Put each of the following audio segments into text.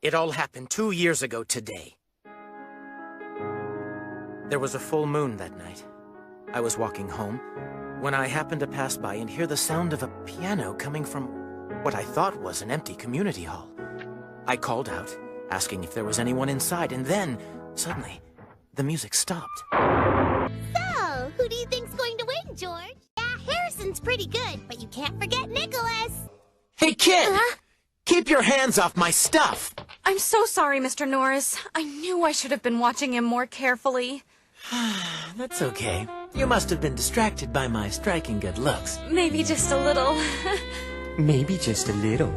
It all happened 2 years ago today. There was a full moon that night. I was walking home when I happened to pass by and hear the sound of a piano coming from what I thought was an empty community hall. I called out, asking if there was anyone inside, and then, suddenly, the music stopped. So, who do you think's going to win, George? Yeah, Harrison's pretty good, but you can't forget Nicholas. Hey, kid! Keep your hands off my stuff! I'm so sorry, Mr. Norris. I knew I should have been watching him more carefully. That's okay. You must have been distracted by my striking good looks. Maybe just a little. Maybe just a little.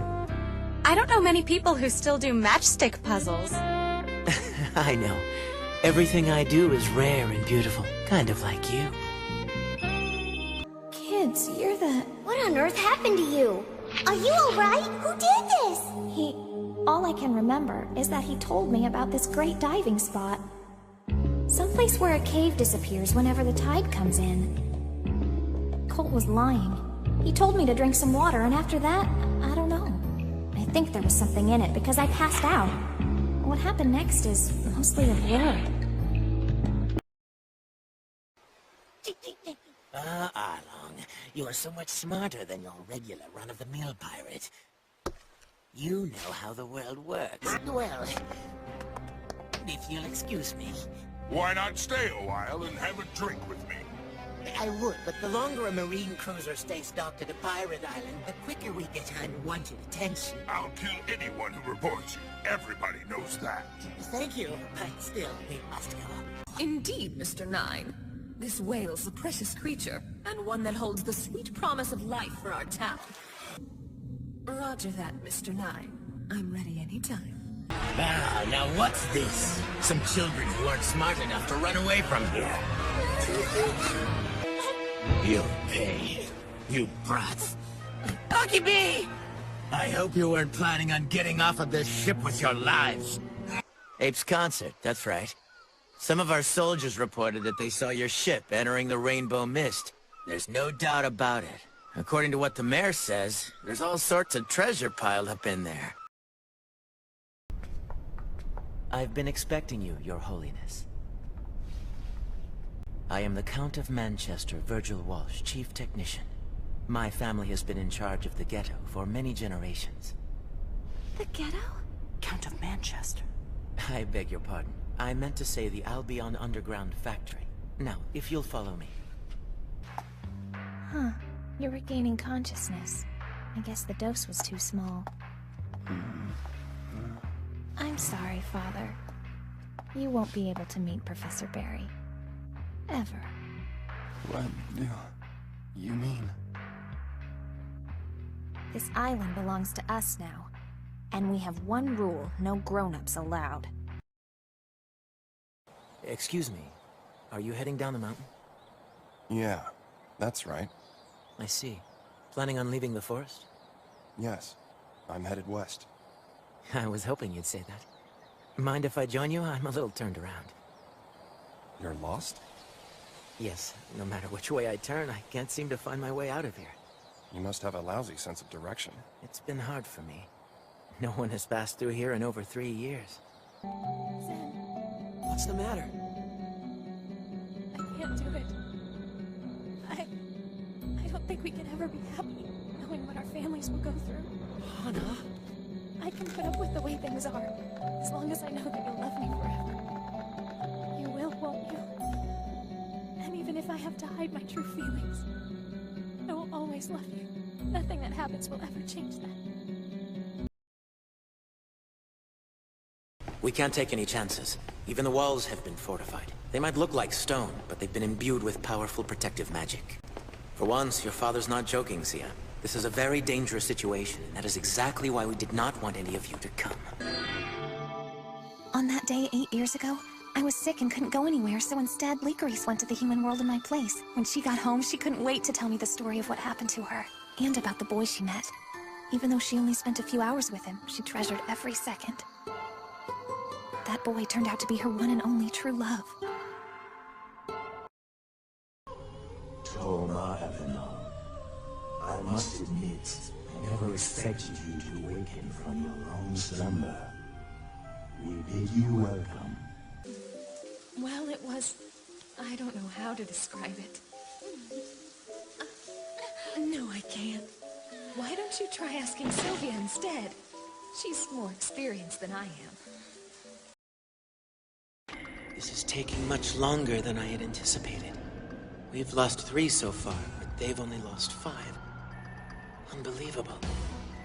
I don't know many people who still do matchstick puzzles. I know. Everything I do is rare and beautiful, kind of like you. Kids, you're the... What on earth happened to you? Are you alright? Who did this? All I can remember is that he told me about this great diving spot. Someplace where a cave disappears whenever the tide comes in. Colt was lying. He told me to drink some water, and after that, I don't know. I think there was something in it because I passed out. What happened next is mostly a blur. Arlong, you are so much smarter than your regular run-of-the-mill pirate. You know how the world works. Well, if you'll excuse me. Why not stay a while and have a drink with me? I would, but the longer a marine cruiser stays docked at a pirate island, the quicker we get unwanted attention. I'll kill anyone who reports you. Everybody knows that. Thank you, but still, we must go. Indeed, Mr. Nine. This whale's a precious creature, and one that holds the sweet promise of life for our town. Roger that, Mr. Nine. I'm ready anytime. Now what's this? Some children who aren't smart enough to run away from here. You'll pay, you brats. Occupy! I hope you weren't planning on getting off of this ship with your lives. Ape's concert, that's right. Some of our soldiers reported that they saw your ship entering the Rainbow Mist. There's no doubt about it. According to what the mayor says, there's all sorts of treasure piled up in there. I've been expecting you, Your Holiness. I am the Count of Manchester, Virgil Walsh, Chief Technician. My family has been in charge of the ghetto for many generations. The ghetto? Count of Manchester. I beg your pardon. I meant to say the Albion Underground Factory. Now, if you'll follow me. Huh. You're regaining consciousness. I guess the dose was too small. I'm sorry, Father. You won't be able to meet Professor Barry. Ever. What do you mean? This island belongs to us now. And we have one rule, no grown-ups allowed. Excuse me. Are you heading down the mountain? Yeah, that's right. I see. Planning on leaving the forest? Yes, I'm headed west. I was hoping you'd say that. Mind if I join you? I'm a little turned around. You're lost? Yes, no matter which way I turn, I can't seem to find my way out of here. You must have a lousy sense of direction. It's been hard for me. No one has passed through here in over 3 years. What's the matter? I can't do it. I don't think we can ever be happy, knowing what our families will go through. Hana? I can put up with the way things are, as long as I know that you'll love me forever. You will, won't you? And even if I have to hide my true feelings, I will always love you. Nothing that happens will ever change that. We can't take any chances. Even the walls have been fortified. They might look like stone, but they've been imbued with powerful protective magic. For once, your father's not joking, Sia. This is a very dangerous situation, and that is exactly why we did not want any of you to come. On that day 8 years ago, I was sick and couldn't go anywhere, so instead, Licorice went to the human world in my place. When she got home, she couldn't wait to tell me the story of what happened to her, and about the boy she met. Even though she only spent a few hours with him, she treasured every second. That boy turned out to be her one and only true love. Toma Evanol, I must admit, I never expected you to awaken from your long slumber. we bid you welcome. Well, it was... I don't know how to describe it. No, I can't. Why don't you try asking Sylvia instead? She's more experienced than I am. This is taking much longer than I had anticipated. We've lost 3 so far, but they've only lost 5. Unbelievable.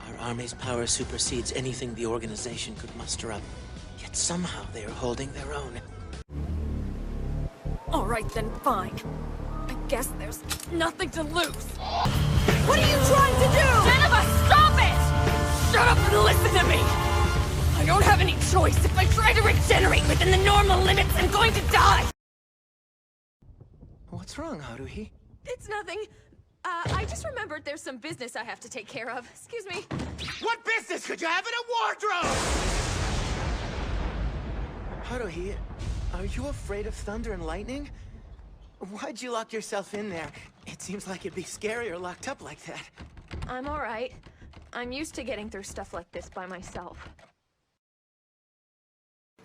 Our army's power supersedes anything the organization could muster up. Yet somehow they are holding their own. All right then, fine. I guess there's nothing to lose. What are you trying to do? Deneve, stop it! Shut up and listen to me! I don't have any choice. If I try to regenerate within the normal limits, I'm going to die! What's wrong, Haruhi? It's nothing. I just remembered there's some business I have to take care of. Excuse me. What business could you have in a wardrobe? Haruhi, are you afraid of thunder and lightning? Why'd you lock yourself in there? It seems like it'd be scarier locked up like that. I'm alright. I'm used to getting through stuff like this by myself.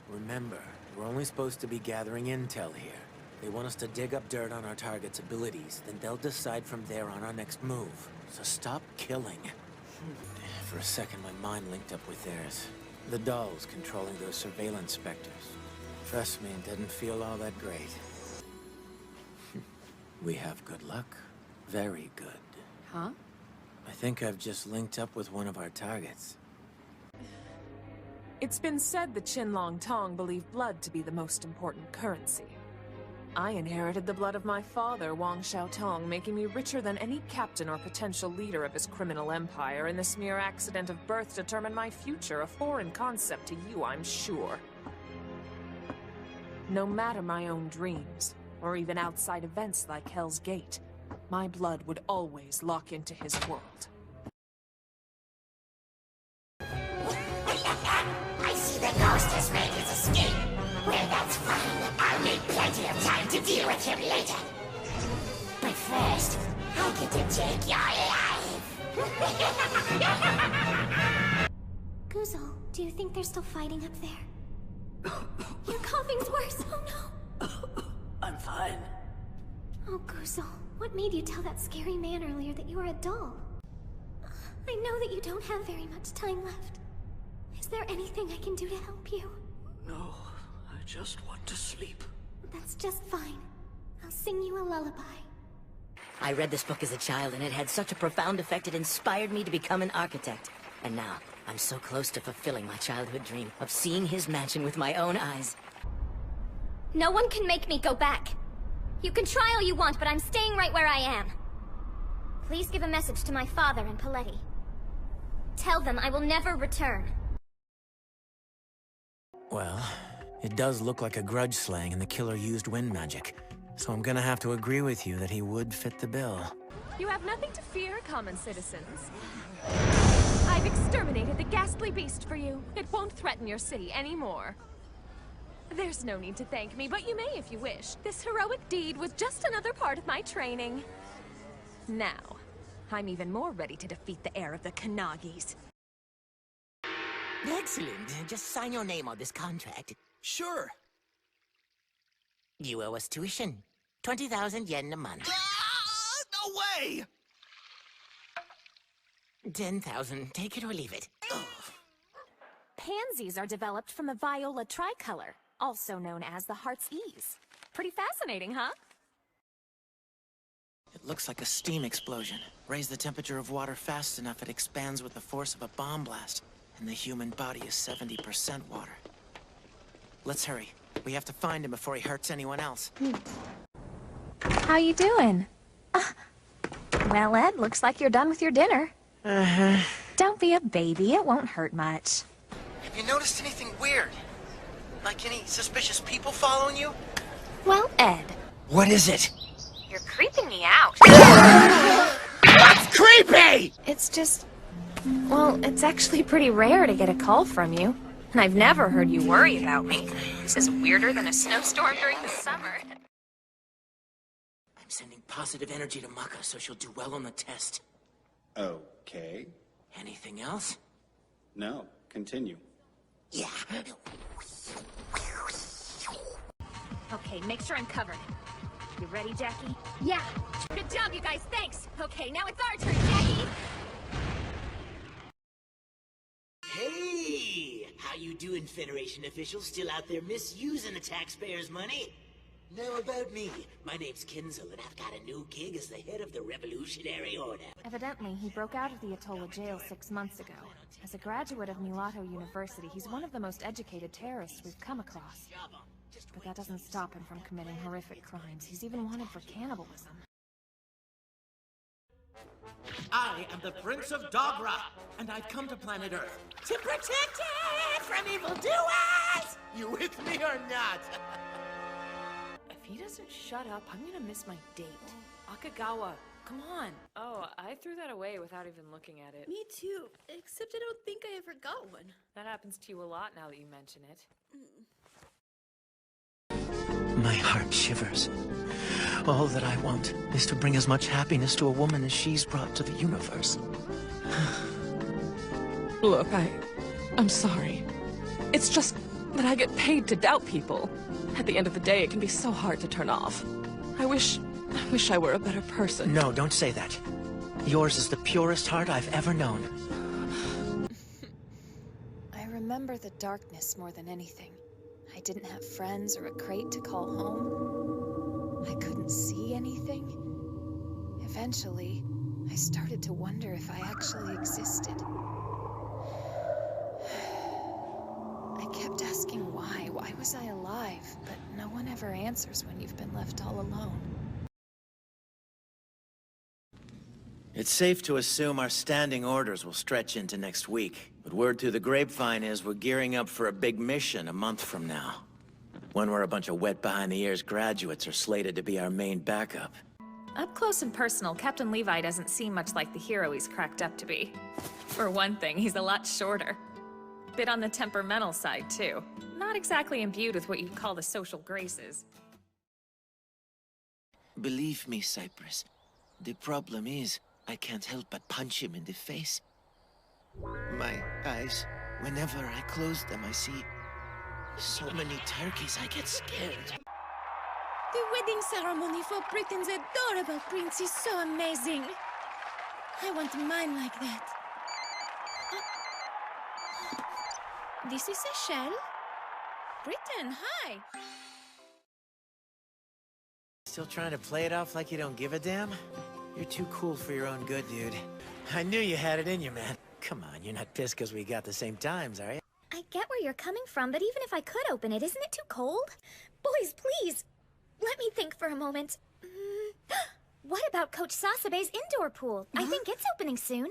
Remember, we're only supposed to be gathering intel here. They want us to dig up dirt on our target's abilities, then they'll decide from there on our next move. So stop killing. For a second, my mind linked up with theirs. The dolls controlling those surveillance specters. Trust me, it didn't feel all that great. We have good luck. Very good. Huh? I think I've just linked up with one of our targets. It's been said the Qinlong Tong believe blood to be the most important currency. I inherited the blood of my father, Wang Xiaotong, making me richer than any captain or potential leader of his criminal empire, and this mere accident of birth determined my future, a foreign concept to you, I'm sure. No matter my own dreams, or even outside events like Hell's Gate, my blood would always lock into his world. I see the ghost has made his escape. Well, that's fine. I'll need plenty of time to deal with him later. But first, I get to take your life. Guzel, do you think they're still fighting up there? Your coughing's worse. Oh no. I'm fine. Oh, Guzel, what made you tell that scary man earlier that you were a doll? I know that you don't have very much time left. Is there anything I can do to help you? No, I just want to sleep. That's just fine. I'll sing you a lullaby. I read this book as a child, and it had such a profound effect it inspired me to become an architect. And now, I'm so close to fulfilling my childhood dream of seeing his mansion with my own eyes. No one can make me go back. You can try all you want, but I'm staying right where I am. Please give a message to my father and Paletti. Tell them I will never return. Well, it does look like a grudge slaying and the killer used wind magic. So I'm gonna have to agree with you that he would fit the bill. You have nothing to fear, common citizens. I've exterminated the ghastly beast for you. It won't threaten your city anymore. There's no need to thank me, but you may if you wish. This heroic deed was just another part of my training. Now, I'm even more ready to defeat the heir of the Kanagis. Excellent. Just sign your name on this contract. Sure. You owe us tuition. 20,000 yen a month. No way! 10,000. Take it or leave it. Pansies are developed from the viola tricolor, also known as the heart's ease. Pretty fascinating, huh? It looks like a steam explosion. Raise the temperature of water fast enough, it expands with the force of a bomb blast. And the human body is 70% water. Let's hurry. We have to find him before he hurts anyone else. How you doing? Well, Ed, looks like you're done with your dinner. Uh-huh. Don't be a baby, it won't hurt much. Have you noticed anything weird? Like any suspicious people following you? Well, Ed. What is it? You're creeping me out. That's creepy! It's just... Well, it's actually pretty rare to get a call from you. And I've never heard you worry about me. This is weirder than a snowstorm during the summer. I'm sending positive energy to Maka so she'll do well on the test. Okay. Anything else? No, continue. Yeah. Okay, make sure I'm covered. You ready, Jackie? Yeah. Good job, you guys. Thanks. Okay, now it's our turn, Jackie. Hey! How you doing, Federation officials? Still out there misusing the taxpayers' money? Now about me. My name's Kinzel, and I've got a new gig as the head of the Revolutionary Order. Evidently, he broke out of the Atolla jail 6 months ago. As a graduate of Mulatto University, he's one of the most educated terrorists we've come across. But that doesn't stop him from committing horrific crimes. He's even wanted for cannibalism. I am the Prince of Dogra, and I've come to planet Earth to protect it from evildoers! You with me or not? If he doesn't shut up, I'm gonna miss my date. Akagawa, come on. Oh, I threw that away without even looking at it. Me too, except I don't think I ever got one. That happens to you a lot now that you mention it. My heart shivers. All that I want is to bring as much happiness to a woman as she's brought to the universe. Look, I'm sorry. It's just that I get paid to doubt people. At the end of the day, it can be so hard to turn off. I wish I were a better person. No, don't say that. Yours is the purest heart I've ever known. I remember the darkness more than anything. I didn't have friends or a crate to call home. I couldn't see anything. Eventually, I started to wonder if I actually existed. I kept asking why. Why was I alive? But no one ever answers when you've been left all alone. It's safe to assume our standing orders will stretch into next week. But word through the grapevine is we're gearing up for a big mission a month from now. One where a bunch of wet behind-the-ears graduates are slated to be our main backup. Up close and personal, Captain Levi doesn't seem much like the hero he's cracked up to be. For one thing, he's a lot shorter. Bit on the temperamental side, too. Not exactly imbued with what you'd call the social graces. Believe me, Cypress, the problem is I can't help but punch him in the face. My eyes, whenever I close them, I see so many turkeys I get scared. The wedding ceremony for Britain's adorable prince is so amazing. I want mine like that. This is a shell? Britain, hi! Still trying to play it off like you don't give a damn? You're too cool for your own good, dude. I knew you had it in you, man. Come on, you're not pissed because we got the same times, are you? I get where you're coming from, but even if I could open it, isn't it too cold? Boys, please! Let me think for a moment. What about Coach Sasabe's indoor pool? I think it's opening soon.